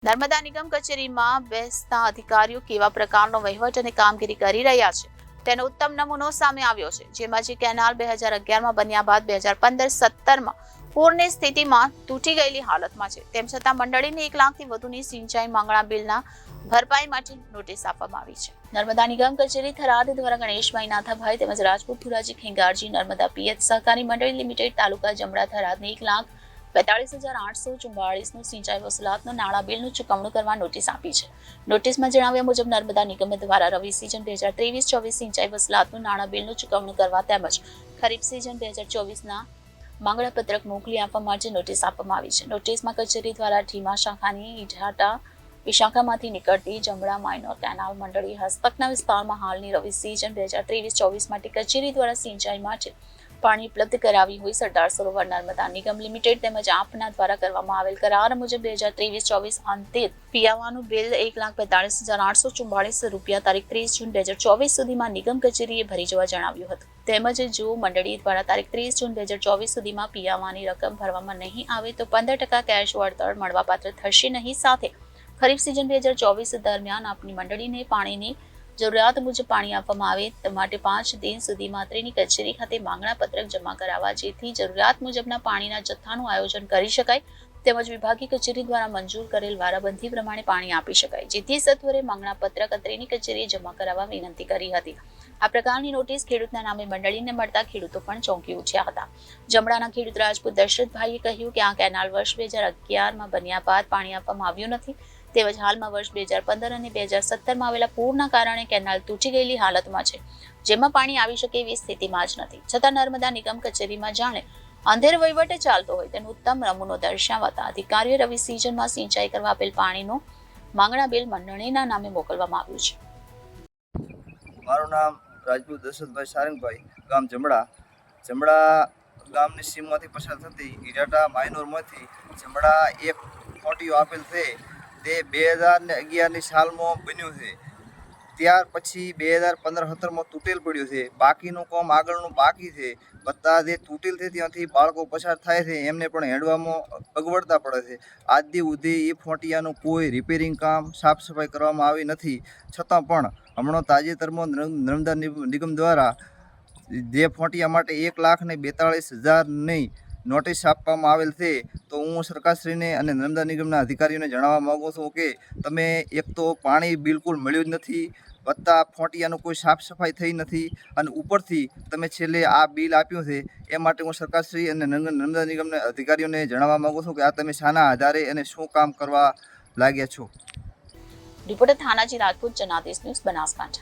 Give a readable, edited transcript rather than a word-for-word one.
નર્મદા નિગમ કચેરીમાં બેસતા અધિકારીઓ કેવા પ્રકારનો વહીવટ અને કામગીરી કરી રહ્યા છે તેનો ઉત્તમ નમૂનો સામે આવ્યો છે, જેમાં જે કેનાલ 2011માં બન્યા બાદ 2015-17માં પૂરની સ્થિતિમાં તૂટી ગયેલી હાલતમાં છે, તેમ છતાં મંડળીને 1 લાખથી વધુની સિંચાઈ માંગણા બિલના ભરપાઈ માટે નોટિસ આપવામાં આવી છે. નર્મદા નિગમ કચેરી થરાદ દ્વારા ગણેશભાઈ નાથાભાઈ તેમજ રાજપૂત પુરાજી ખેંગારજી નર્મદા પિયત સહકારી મંડળી લિમિટેડ તાલુકા જમણા થરાદને 1,42,844નું સિંચાઈ વસૂલાતનું નાણાં બિલનું ચૂકવણું કરવા નોટિસ આપી છે. નોટિસમાં જણાવ્યા મુજબ નર્મદા નિગમ દ્વારા રવિ સિઝન 2023-24 સિંચાઈ વસૂલાતનું નાણાં બિલનું ચૂકવણું કરવા તેમજ ખરીફ સિઝન 2024ના માંગણાપત્રક મોકલી આપવા માટે નોટિસ આપવામાં આવી છે. નોટિસમાં કચેરી દ્વારા ઢીમા શાખાની ઈઢાટા વિશાખામાંથી નીકળતી જમણા માઇનોર કેનાલ મંડળી હસ્તકના વિસ્તારમાં હાલની રવિ સિઝન 2023-24 માટે કચેરી દ્વારા સિંચાઈ માટે પાણી ઉપલબ્ધ કરાવી હોય સરદાર સરોવર નર્મદા નિગમ લિમિટેડ તેમજ આપના દ્વારા કરવામાં આવેલ કરાર મુજબ 2023-24 અંતે પીઆવાનું બિલ 1,42,844 રૂપિયા તારીખ 30 જૂન 2024 સુધીમાં નિગમ કચેરીએ ભરી જવા જણાવ્યું હતું. તેમજ જો મંડળી દ્વારા તારીખ 30 જૂન 2024 સુધીમાં પીઆવાની રકમ ભરવામાં નહીં આવે તો 15% કેશ વળતર મળવાપાત્ર થશે નહીં. સાથે ખરીફ સિઝન 2024 દરમિયાન આપની મંડળીને પાણીની જરૂરિયાત મુજબ પાણી આપવામાં આવે તે માટે 5 દિન સુધીમાં અત્રેની કચેરી ખાતે માંગણા પત્રક જમા કરાવવા જેથી જરૂરિયાત મુજબના પાણીના જથ્થાનું આયોજન કરી શકાય તેમજ વિભાગીય કચેરી દ્વારા મંજૂર કરેલ વારાબંધી પ્રમાણે પાણી આપી શકાય, જેથી સત્વરે માંગણા પત્રક અત્રેની કચેરીએ જમા કરાવવા વિનંતી કરી હતી. આ પ્રકારની નોટિસ ખેડૂતના નામે મંડળીને મળતા ખેડૂતો પણ ચોંકી ઉઠ્યા હતા. જમણાના ખેડૂત રાજપૂત દશરથભાઈએ કહ્યું કે આ કેનાલ વર્ષ 2011માં બન્યા બાદ પાણી આપવામાં આવ્યું નથી. તેમજ હાલમાં વર્ષ 2015 અને 2017માં આવેલા પૂરના કારણે કેનાલ તૂટી ગયેલી હાલતમાં છે, જેમાં પાણી આવી શકે એવી સ્થિતિમાં જ નથી. છતાં નર્મદા નિગમ કચેરીમાં જાણે અંધેર વહીવટ ચાલતો હોય તેનો ઉત્તમ નમૂનો દર્શાવતા અધિકારીઓ રવિ સિઝનમાં સિંચાઈ કરવા આપેલ પાણીનું માંગણા બિલ મંડળીના નામે મોકલવામાં આવ્યું છે. મારું નામ રાજપૂત દશરથભાઈ સારંગભાઈ, ગામ જમણા ગામની સીમમાંથી પસાર થતી ઈરાટા માઇનોરમાંથી જમણા એક ફોટીઓ આપેલ છે તે 2011ની સાલમાં બન્યું છે. ત્યાર પછી 2015-17માં તૂટેલ પડ્યું છે. બાકીનું કામ આગળનું બાકી છે. બધા જે તૂટેલ છે ત્યાંથી બાળકો પસાર થાય છે એમને પણ હેડવામાં અગવડતા પડે છે. આજ દી સુધી એ ફોટિયાનું કોઈ રિપેરિંગ કામ સાફ સફાઈ કરવામાં આવી નથી. છતાં પણ હમણાં તાજેતરમાં નર્મદા નિગમ દ્વારા જે ફોટિયા માટે 1,42,000ની નોટિસ આપવામાં આવેલ છે, તો હું સરકારશ્રીને અને નર્મદા નિગમના અધિકારીઓને જણાવવા માગું છું કે તમે એક તો પાણી બિલકુલ મળ્યું જ નથી, વત્તા ફોટિયાનું કોઈ સાફ સફાઈ થઈ નથી અને ઉપરથી તમે છેલ્લે આ બિલ આપ્યું છે એ માટે હું સરકારશ્રી અને નર્મદા નિગમના અધિકારીઓને જણાવવા માગું છું કે આ તમે શાના આધારે અને શું કામ કરવા લાગ્યા છો. Reporter Thanaji Rajput, Janadesh news, Banaskantha.